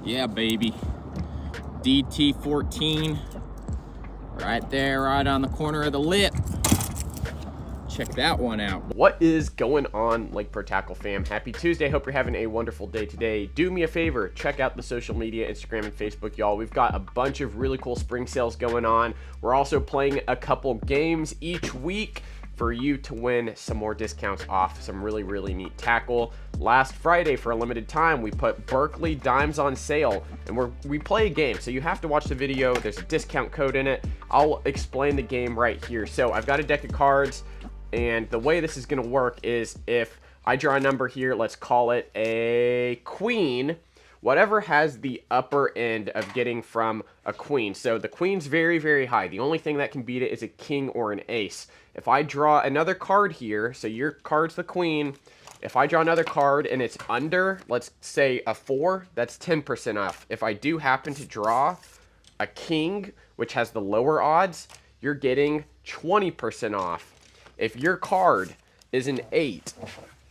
Yeah, baby. DT14. Right there, right on the corner of the lip. Check that one out. What is going on, Lake Pro Tackle fam? Happy Tuesday. Hope you're having a wonderful day today. Do me a favor, check out the social media, Instagram and Facebook, y'all. We've got a bunch of really cool spring sales going on. We're also playing a couple games each week for you to win some more discounts off some really neat tackle. Last Friday, for a limited time, we put Berkeley Dimes on sale, and we play a game, so you have to watch the video. There's a discount code in it. I'll explain the game right here. So I've got a deck of cards, and the way this is going to work is if I draw a number here, let's call it a queen, whatever has the upper end of getting from a queen. So the queen's very high. The only thing that can beat it is a king or an ace. If I draw another card here, so your card's the queen, if I draw another card and it's under, let's say a 4, that's 10% off. If I do happen to draw a king, which has the lower odds, you're getting 20% off. If your card is an 8,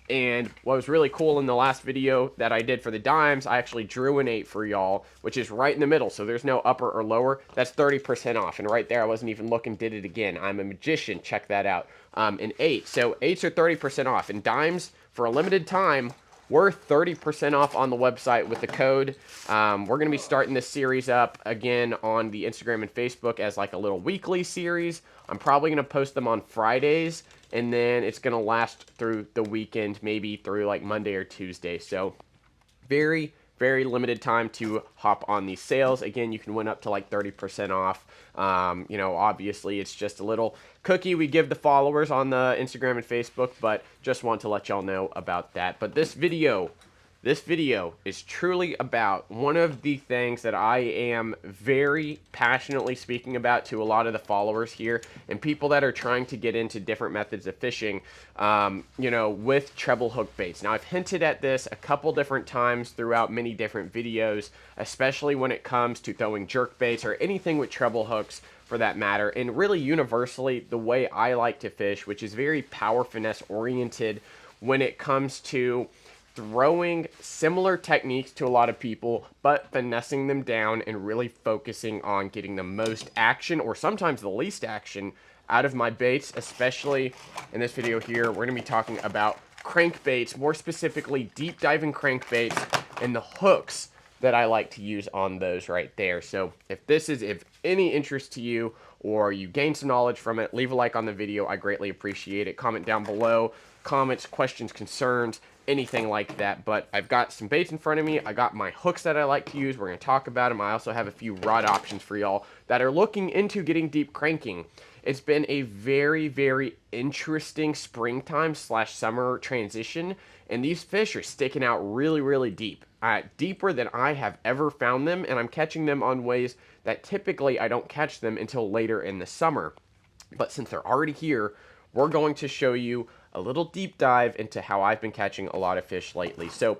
and what was really cool in the last video that I did for the dimes, I actually drew an 8 for y'all, which is right in the middle, so there's no upper or lower. That's 30% off, and right there, I wasn't even looking, did it again. I'm a magician, check that out. An 8, so 8s are 30% off, and dimes, for a limited time, we're 30% off on the website with the code. We're going to be starting this series up again on the Instagram and Facebook as like a little weekly series. I'm probably going to post them on Fridays, and then it's going to last through the weekend, maybe through like Monday or Tuesday. So very limited time to hop on these sales. Again, you can win up to like 30% off. You know, obviously it's just a little cookie we give the followers on the Instagram and Facebook, but just want to let y'all know about that. But this video is truly about one of the things that I am very passionately speaking about to a lot of the followers here and people that are trying to get into different methods of fishing, you know, with treble hook baits. Now, I've hinted at this a couple different times throughout many different videos, especially when it comes to throwing jerk baits or anything with treble hooks for that matter. And really universally, the way I like to fish, which is very power finesse oriented when it comes to throwing similar techniques to a lot of people, but finessing them down and really focusing on getting the most action or sometimes the least action out of my baits. Especially in this video here, we're going to be talking about crankbaits, more specifically deep diving crankbaits and the hooks that I like to use on those right there. So if this is of any interest to you or you gain some knowledge from it, leave a like on the video. I greatly appreciate it. Comment down below, comments, questions, concerns, anything like that. But I've got some baits in front of me. I got my hooks that I like to use. We're going to talk about them. I also have a few rod options for y'all that are looking into getting deep cranking. It's been a very interesting springtime / summer transition, and these fish are sticking out really deep. Deeper than I have ever found them, and I'm catching them on ways that typically I don't catch them until later in the summer. But since they're already here, we're going to show you a little deep dive into how I've been catching a lot of fish lately. So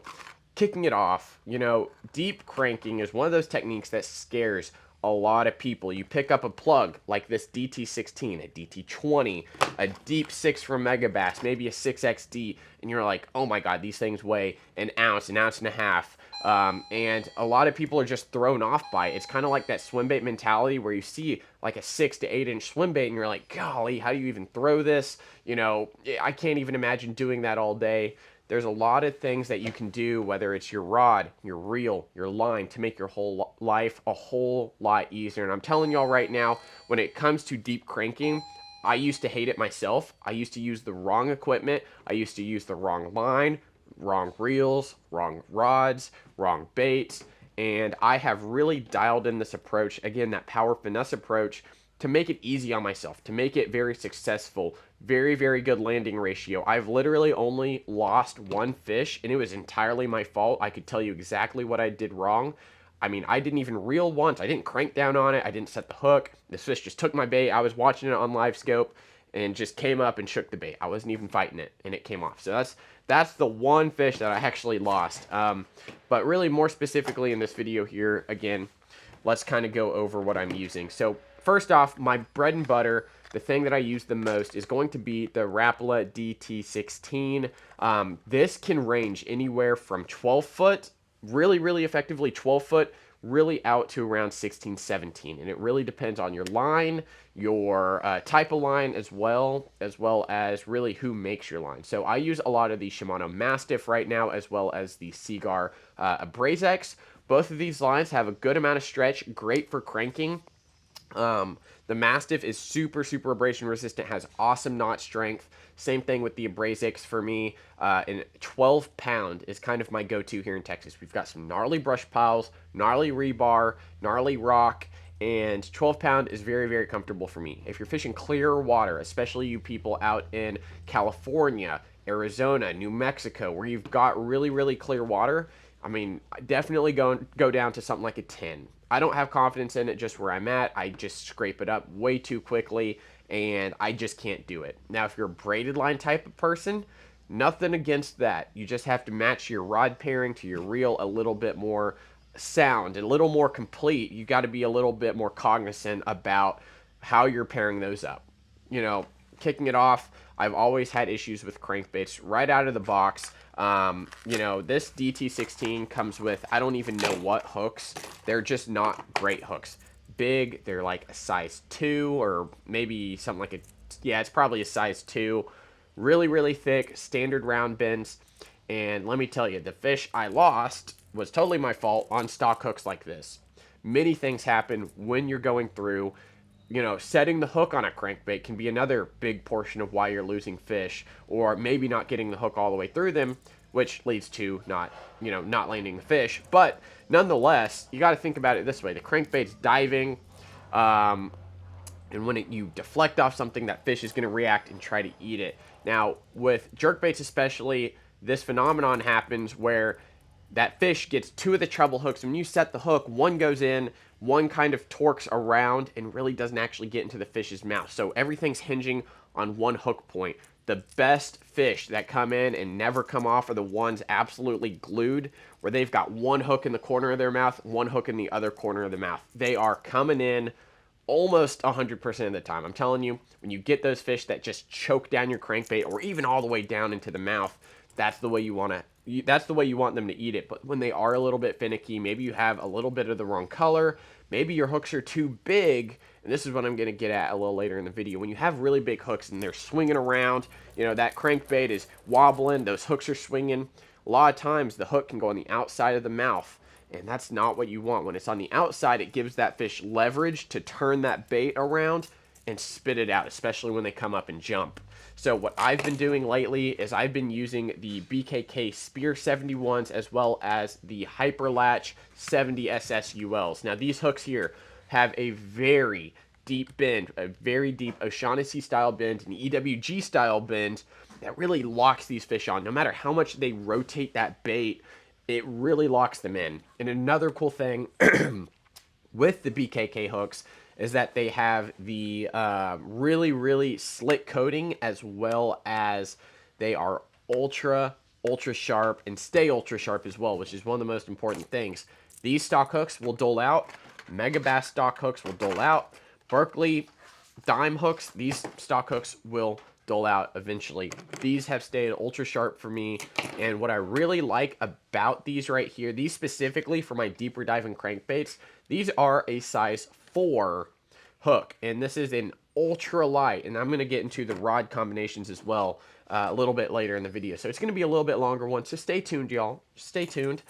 kicking it off, you know, deep cranking is one of those techniques that scares a lot of people. You pick up a plug like this DT16, a DT20, a deep 6 from Megabass, maybe a 6XD, and you're like, oh my god, these things weigh an ounce and a half. And a lot of people are just thrown off by it. It's kind of like that swim bait mentality where you see like a 6 to 8 inch swim bait and you're like, golly, how do you even throw this? You know, I can't even imagine doing that all day. There's a lot of things that you can do, whether it's your rod, your reel, your line, to make your whole life a whole lot easier. And I'm telling y'all right now, when it comes to deep cranking, I used to hate it myself. I used to use the wrong equipment. I used to use the wrong line, wrong reels, wrong rods, wrong baits. And I have really dialed in this approach, again, that power finesse approach, to make it easy on myself, to make it very successful, very good landing ratio. I've literally only lost one fish, and it was entirely my fault. I could tell you exactly what I did wrong. I mean, I didn't even reel once. I didn't crank down on it. I didn't set the hook. This fish just took my bait. I was watching it on live scope and just came up and shook the bait. I wasn't even fighting it, and it came off. So that's the one fish that I actually lost. But really, more specifically in this video here, again, let's kind of go over what I'm using. So first off, my bread and butter, the thing that I use the most is going to be the Rapala DT16. This can range anywhere from 12 foot really, really effectively 12 foot, really out to around 16, 17. And it really depends on your line, your type of line, as well as really who makes your line. So I use a lot of the Shimano Mastiff right now, as well as the Seagar Abrazex. Both of these lines have a good amount of stretch, great for cranking. The Mastiff is super, super abrasion resistant, has awesome knot strength. Same thing with the Abrazex for me. And 12 pound is kind of my go-to here in Texas. We've got some gnarly brush piles, gnarly rebar, gnarly rock, and 12 pound is very, very comfortable for me. If you're fishing clearer water, especially you people out in California, Arizona, New Mexico, where you've got really, really clear water, I mean, definitely go down to something like a 10. I don't have confidence in it just where I'm at. I just scrape it up way too quickly, and I just can't do it. Now, if you're a braided line type of person, nothing against that. You just have to match your rod pairing to your reel a little bit more sound, a little more complete. You got to be a little bit more cognizant about how you're pairing those up. You know, kicking it off, I've always had issues with crankbaits right out of the box. You know, this DT16 comes with, I don't even know what hooks. They're just not great hooks. Big, they're like a size 2 or maybe something like a, yeah, it's probably a size 2. Really, really thick, standard round bends. And let me tell you, the fish I lost was totally my fault on stock hooks like this. Many things happen when you're going through. You know, setting the hook on a crankbait can be another big portion of why you're losing fish, or maybe not getting the hook all the way through them, which leads to not landing the fish. But nonetheless, you got to think about it this way: the crankbait's diving, and when you deflect off something, that fish is going to react and try to eat it. Now, with jerkbaits especially, this phenomenon happens where that fish gets 2 of the treble hooks. When you set the hook, one goes in, one kind of torques around and really doesn't actually get into the fish's mouth. So everything's hinging on one hook point. The best fish that come in and never come off are the ones absolutely glued, where they've got one hook in the corner of their mouth, one hook in the other corner of the mouth. They are coming in almost 100% of the time. I'm telling you, when you get those fish that just choke down your crankbait or even all the way down into the mouth, that's the way you want them to eat it. But when they are a little bit finicky, maybe you have a little bit of the wrong color, maybe your hooks are too big, and this is what I'm going to get at a little later in the video. When you have really big hooks and they're swinging around, you know, that crankbait is wobbling, those hooks are swinging, a lot of times the hook can go on the outside of the mouth, and that's not what you want. When it's on the outside, it gives that fish leverage to turn that bait around and spit it out, especially when they come up and jump. So what I've been doing lately is I've been using the BKK Spear 71s as well as the Hyperlatch 70 SSULs. Now these hooks here have a very deep bend, a very deep O'Shaughnessy style bend, an EWG style bend that really locks these fish on. No matter how much they rotate that bait, it really locks them in. And another cool thing with the BKK hooks is that they have the really, really slick coating, as well as they are ultra sharp and stay ultra sharp as well, which is one of the most important things. These stock hooks will dole out. Megabass stock hooks will dole out. Berkeley dime hooks, these stock hooks will dole out eventually. These have stayed ultra sharp for me, and what I really like about these right here, these specifically for my deeper diving crankbaits, these are a size 4 hook, and this is an ultra light, and I'm going to get into the rod combinations as well a little bit later in the video, so it's going to be a little bit longer one, so stay tuned, y'all. Stay tuned.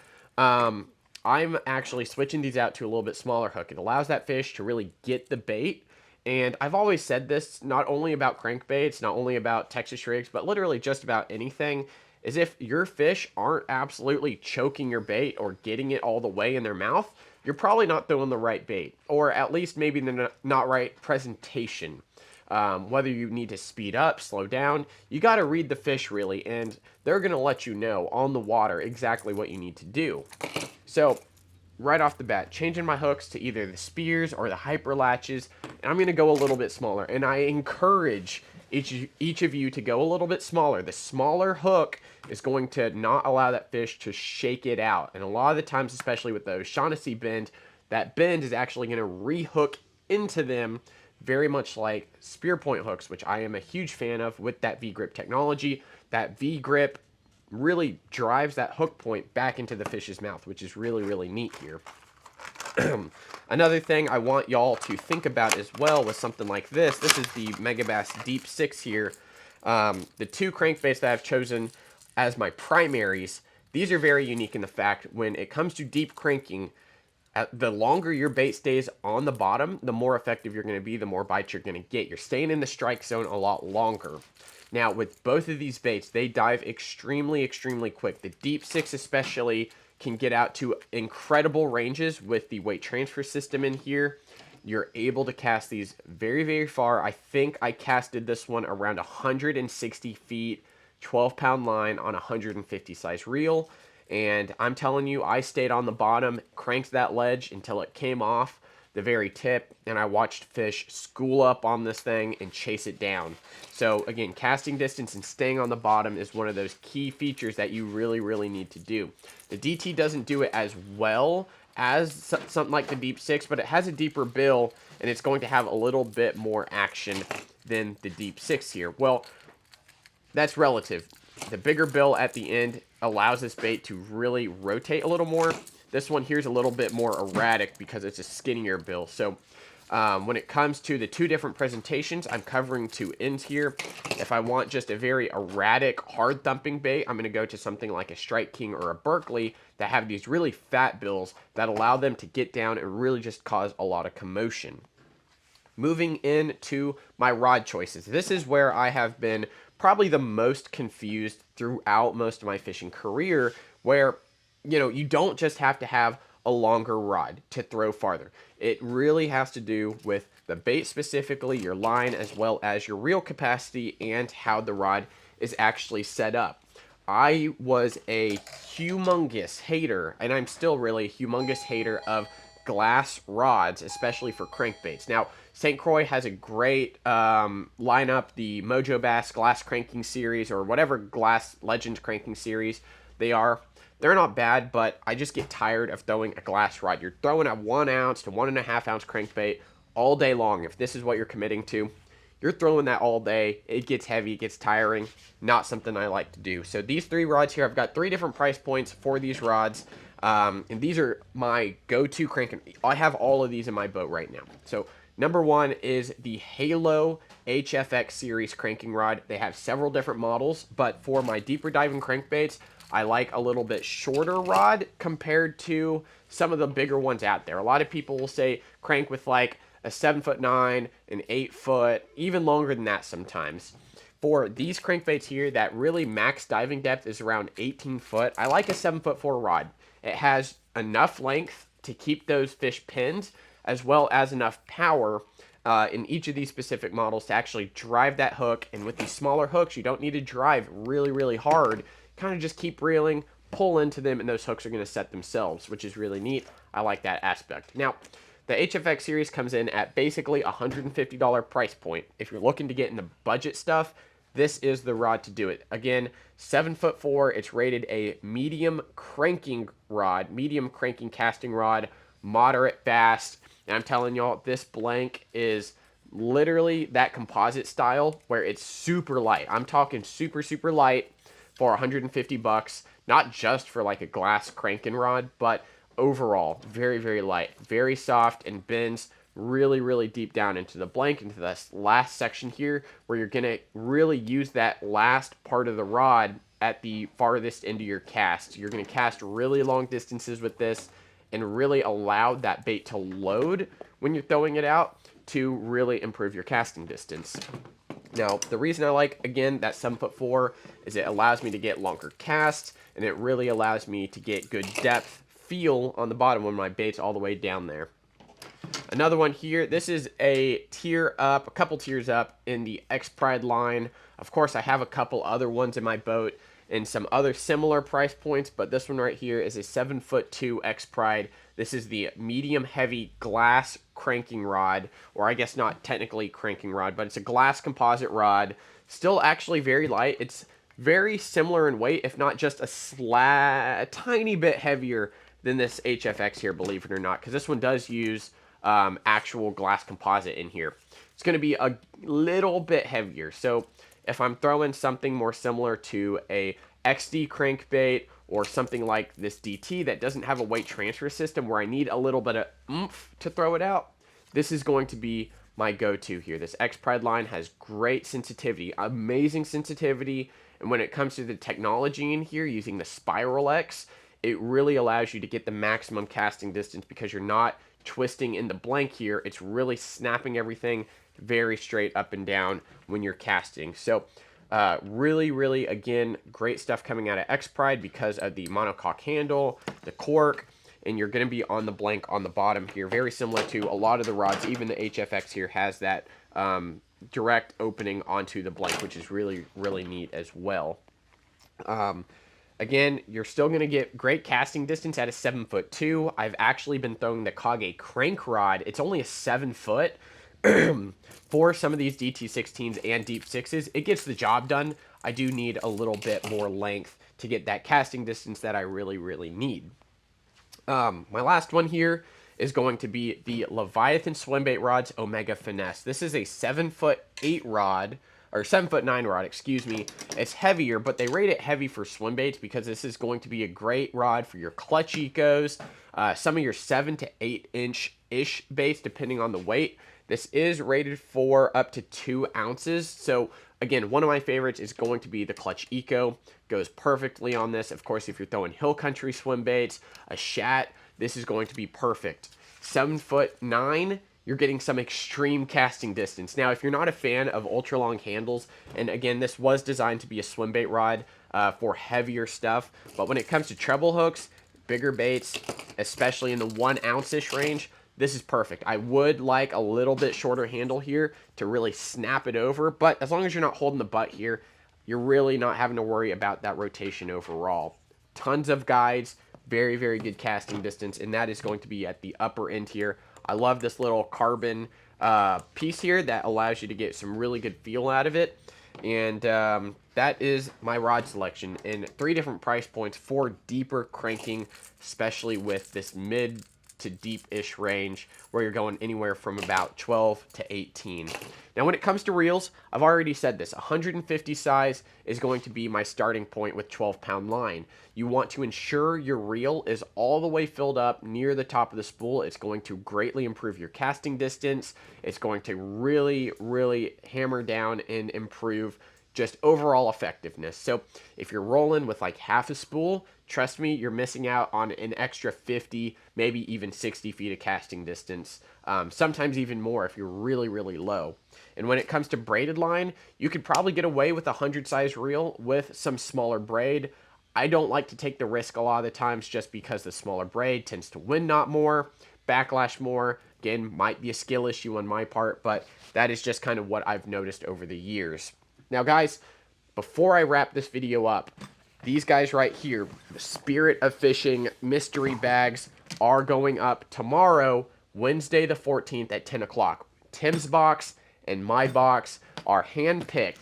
I'm actually switching these out to a little bit smaller hook. It allows that fish to really get the bait. And I've always said this, not only about crankbaits, not only about Texas rigs, but literally just about anything, is if your fish aren't absolutely choking your bait or getting it all the way in their mouth, you're probably not throwing the right bait, or at least maybe the not right presentation. Whether you need to speed up, slow down, you got to read the fish really, and they're going to let you know on the water exactly what you need to do. So right off the bat, changing my hooks to either the spears or the hyper latches, and I'm going to go a little bit smaller, and I encourage each of you to go a little bit smaller. The smaller hook is going to not allow that fish to shake it out, and a lot of the times, especially with the O'Shaughnessy bend, that bend is actually going to re-hook into them, very much like spear point hooks, which I am a huge fan of with that V-grip technology. That V-grip really drives that hook point back into the fish's mouth, which is really, really neat here. Another thing I want y'all to think about as well with something like this. This is the Megabass Deep 6 here. The two crankbaits that I've chosen as my primaries, these are very unique in the fact when it comes to deep cranking, the longer your bait stays on the bottom, the more effective you're going to be, the more bites you're going to get. You're staying in the strike zone a lot longer. Now, with both of these baits, they dive extremely, extremely quick. The Deep 6 especially can get out to incredible ranges with the weight transfer system in here. You're able to cast these very, very far. I think I casted this one around 160 feet, 12-pound line on a 150 size reel. And I'm telling you, I stayed on the bottom, cranked that ledge until it came off the very tip, and I watched fish school up on this thing and chase it down. So again, casting distance and staying on the bottom is one of those key features that you really, really need to do. The DT doesn't do it as well as something like the Deep 6, but it has a deeper bill, and it's going to have a little bit more action than the Deep 6 here. Well, that's relative. The bigger bill at the end allows this bait to really rotate a little more. This one here is a little bit more erratic because it's a skinnier bill. So when it comes to the two different presentations, I'm covering two ends here. If I want just a very erratic, hard thumping bait, I'm going to go to something like a Strike King or a Berkeley that have these really fat bills that allow them to get down and really just cause a lot of commotion. Moving into my rod choices. This is where I have been probably the most confused throughout most of my fishing career, where, you know, you don't just have to have a longer rod to throw farther. It really has to do with the bait specifically, your line, as well as your reel capacity and how the rod is actually set up. I was a humongous hater, and I'm still really a humongous hater of glass rods, especially for crankbaits. Now, St. Croix has a great lineup, the Mojo Bass Glass Cranking Series, or whatever Glass Legend Cranking Series they are. They're not bad, but I just get tired of throwing a glass rod. You're throwing a 1 ounce to 1.5 ounce crankbait all day long. If this is what you're committing to, you're throwing that all day. It gets heavy, it gets tiring. Not something I like to do. So these three rods here, I've got 3 different price points for these rods. And these are my go-to cranking. I have all of these in my boat right now. So number 1 is the Halo HFX series cranking rod. They have several different models, but for my deeper diving crankbaits, I like a little bit shorter rod compared to some of the bigger ones out there. A lot of people will say crank with like a 7'9", an 8 foot, even longer than that sometimes. For these crankbaits here, that really max diving depth is around 18 foot. I like a 7'4" rod. It has enough length to keep those fish pinned, as well as enough power in each of these specific models to actually drive that hook. And with these smaller hooks, you don't need to drive really, really hard. Kind of just keep reeling, pull into them, and those hooks are going to set themselves, which is really neat. I like that aspect. Now, the HFX series comes in at basically $150 price point. If you're looking to get into budget stuff, this is the rod to do it. Again, 7'4". It's rated a medium cranking rod, medium cranking casting rod, moderate fast. And I'm telling y'all, this blank is literally that composite style where it's super light. I'm talking super, super light for $150. Not just for like a glass cranking rod, but overall, very, very light, very soft, and bends really, really deep down into the blank, into this last section here, where you're gonna really use that last part of the rod at the farthest end of your cast. You're gonna cast really long distances with this and really allow that bait to load when you're throwing it out to really improve your casting distance. Now, the reason I like, again, that 7'4" is it allows me to get longer casts, and it really allows me to get good depth feel on the bottom when my bait's all the way down there. Another one here, this is a tier up, a couple tiers up in the X-Pride line. Of course, I have a couple other ones in my boat and some other similar price points, but this one right here is a 7'2" X-Pride. This is the medium heavy glass cranking rod, or I guess not technically cranking rod, but it's a glass composite rod. Still actually very light. It's very similar in weight, if not just a tiny bit heavier than this HFX here, believe it or not, because this one does use actual glass composite in here. It's going to be a little bit heavier. So if I'm throwing something more similar to a XD crankbait or something like this DT that doesn't have a weight transfer system where I need a little bit of oomph to throw it out, this is going to be my go-to here. This X-Pride line has great sensitivity, amazing sensitivity, and when it comes to the technology in here, using the Spiral X, it really allows you to get the maximum casting distance because you're not twisting in the blank here. It's really snapping everything very straight up and down when you're casting. So really, again, great stuff coming out of X-Pride because of the monocoque handle, the cork, and you're going to be on the blank on the bottom here. Very similar to a lot of the rods. Even the HFX here has that direct opening onto the blank, which is really neat as well. Again, you're still going to get great casting distance at a 7'2". I've actually been throwing the Kage crank rod. It's only a 7 foot. For some of these DT16s and Deep 6s, it gets the job done. I do need a little bit more length to get that casting distance that I really need. My last one here is going to be the Leviathan Swimbait Rods Omega Finesse. This is a 7'8" rod, or 7'9" rod, excuse me. It's heavier, but they rate it heavy for swim baits because this is going to be a great rod for your clutch ecos, some of your 7 to 8 inch-ish baits, depending on the weight. This is rated for up to 2 ounces. So again, one of my favorites is going to be the Clutch Eco. Goes perfectly on this. Of course, if you're throwing hill country swim baits, a shat, this is going to be perfect. 7'9", you're getting some extreme casting distance. Now, if you're not a fan of ultra long handles, and again, this was designed to be a swim bait rod for heavier stuff, but when it comes to treble hooks, bigger baits, especially in the 1 ounce-ish range, this is perfect. I would like a little bit shorter handle here to really snap it over, but as long as you're not holding the butt here, you're really not having to worry about that rotation overall. Tons of guides, very good casting distance, and that is going to be at the upper end here. I love this little carbon piece here that allows you to get some really good feel out of it. And that is my rod selection in 3 different price points for deeper cranking, especially with this mid to deep-ish range where you're going anywhere from about 12 to 18. Now, when it comes to reels, I've already said this, 150 size is going to be my starting point with 12-pound line. You want to ensure your reel is all the way filled up near the top of the spool. It's going to greatly improve your casting distance. It's going to really hammer down and improve just overall effectiveness. So if you're rolling with like half a spool, trust me, you're missing out on an extra 50, maybe even 60 feet of casting distance. Sometimes even more if you're really low. And when it comes to braided line, you could probably get away with a 100 size reel with some smaller braid. I don't like to take the risk a lot of the times just because the smaller braid tends to win knot more, backlash more. Again, might be a skill issue on my part, but that is just kind of what I've noticed over the years. Now, guys, before I wrap this video up, these guys right here, the Spirit of Fishing mystery bags, are going up tomorrow, Wednesday the 14th at 10 o'clock. Tim's box and my box are hand-picked.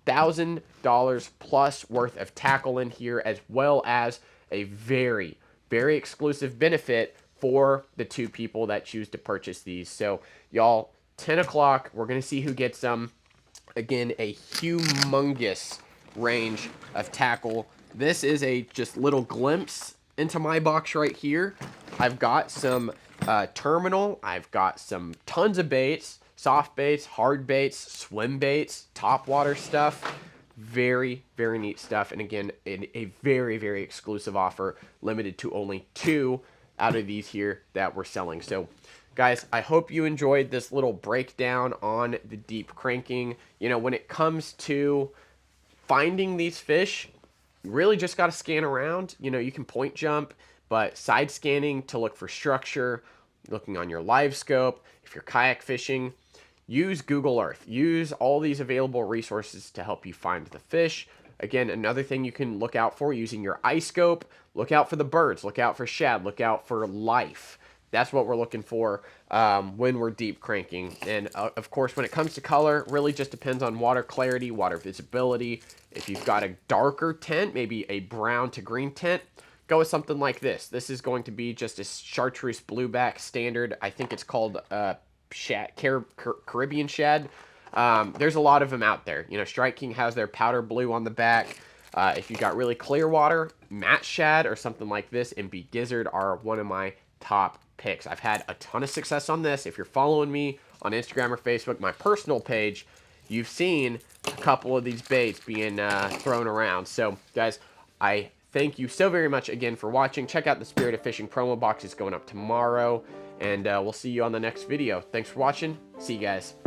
$1,000 plus worth of tackle in here, as well as a very exclusive benefit for the 2 people that choose to purchase these. So, y'all, 10 o'clock, we're going to see who gets them. Again, a humongous range of tackle. This is a just little glimpse into my box right here. I've got some terminal. I've got some tons of baits, soft baits, hard baits, swim baits, topwater stuff. Very neat stuff. And again, a very exclusive offer, limited to only 2 out of these here that we're selling. So, guys, I hope you enjoyed this little breakdown on the deep cranking. You know, when it comes to finding these fish, you really just got to scan around. You know, you can point jump, but side scanning to look for structure, looking on your live scope. If you're kayak fishing, use Google Earth. Use all these available resources to help you find the fish. Again, another thing you can look out for using your iScope, look out for the birds, look out for shad, look out for life. That's what we're looking for when we're deep cranking. And of course, when it comes to color, really just depends on water clarity, water visibility. If you've got a darker tint, maybe a brown to green tint, go with something like this. This is going to be just a chartreuse blueback standard. I think it's called shad, Caribbean shad. There's a lot of them out there. You know, Strike King has their powder blue on the back. If you got really clear water, Matt Shad or something like this and Be Gizzard are one of my top picks. I've had a ton of success on this. If you're following me on Instagram or Facebook, my personal page, you've seen a couple of these baits being thrown around. So, guys, I thank you so very much again for watching. Check out the Spirit of Fishing promo box. It's going up tomorrow, and we'll see you on the next video. Thanks for watching. See you guys.